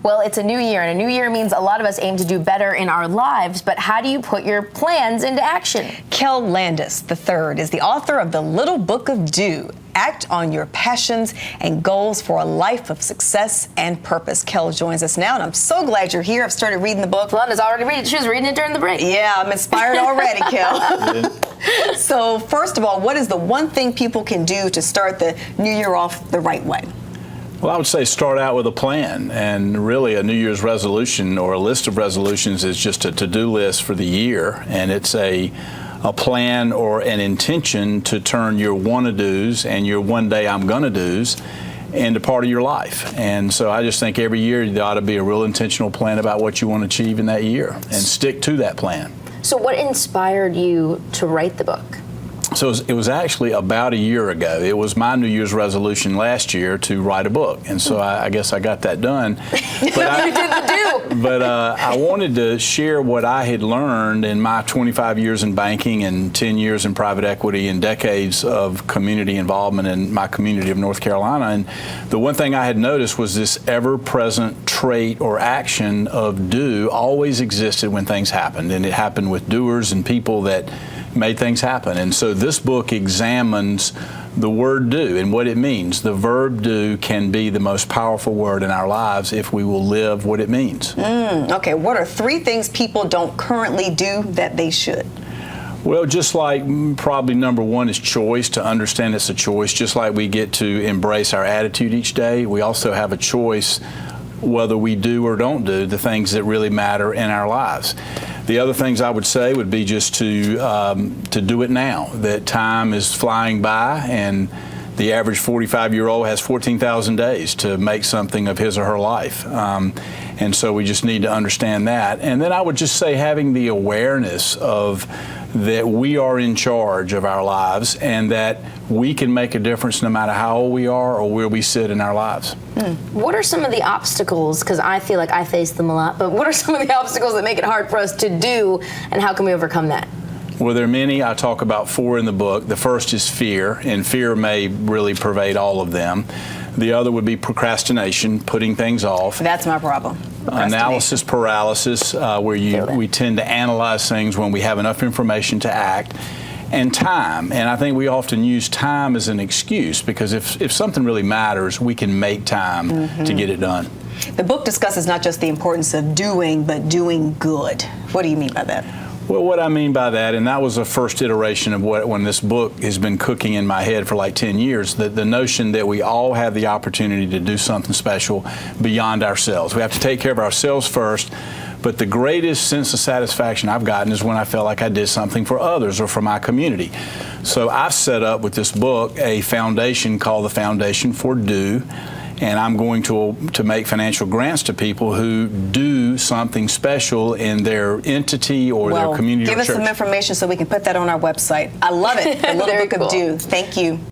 Well, it's a new year, and a new year means a lot of us aim to do better in our lives, but how do you put your plans into action? Kel Landis III is the author of The Little Book of Do. Act on your passions and goals for a life of success and purpose. Kel joins us now, and I'm so glad you're here. I've started reading the book. Londa's already reading it. She was reading it during the break. Yeah, I'm inspired already, Kel. So, first of all, what is the one thing people can do to start the new year off the right way? Well, I would say start out with a plan, and really a New Year's resolution or a list of resolutions is just a to-do list for the year, and it's a plan or an intention to turn your wanna-dos and your one day I'm gonna-dos into part of your life. And so I just think every year there ought to be a real intentional plan about what you want to achieve in that year and stick to that plan. So what inspired you to write the book? So it was actually about a year ago. It was my New Year's resolution last year to write a book, and so I guess I got that done. You did the do. But I wanted to share what I had learned in my 25 years in banking and 10 years in private equity and decades of community involvement in my community of North Carolina. And the one thing I had noticed was this ever-present trait or action of do always existed when things happened, and it happened with doers and people that made things happen. And so this book examines the word do and what it means. The verb do can be the most powerful word in our lives if we will live what it means. Okay, what are 3 things people don't currently do that they should? Well, just like probably number 1 is choice, to understand it's a choice. Just like we get to embrace our attitude each day, we also have a choice whether we do or don't do the things that really matter in our lives. The other things I would say would be just to do it now, that time is flying by, and the average 45-year-old has 14,000 days to make something of his or her life. And so we just need to understand that. And then I would just say having the awareness of that we are in charge of our lives and that we can make a difference no matter how old we are or where we sit in our lives. What are some of the obstacles, because I feel like I face them a lot, but what are some of the obstacles that make it hard for us to do, and how can we overcome that? Well, there are many. I talk about 4 in the book. The first is fear, and fear may really pervade all of them. The other would be procrastination, putting things off. That's my problem. Analysis paralysis, where we tend to analyze things when we have enough information to act. And time, and I think we often use time as an excuse, because if something really matters, we can make time to get it done. The book discusses not just the importance of doing, but doing good. What do you mean by that? Well, what I mean by that, and that was the first iteration of when this book has been cooking in my head for like 10 years, the notion that we all have the opportunity to do something special beyond ourselves. We have to take care of ourselves first, but the greatest sense of satisfaction I've gotten is when I felt like I did something for others or for my community. So I've set up with this book a foundation called the Foundation for Do, and I'm going to make financial grants to people who do something special in their entity or their community or church. Give us some information so we can put that on our website. I love it. The Little Book of Do. Thank you.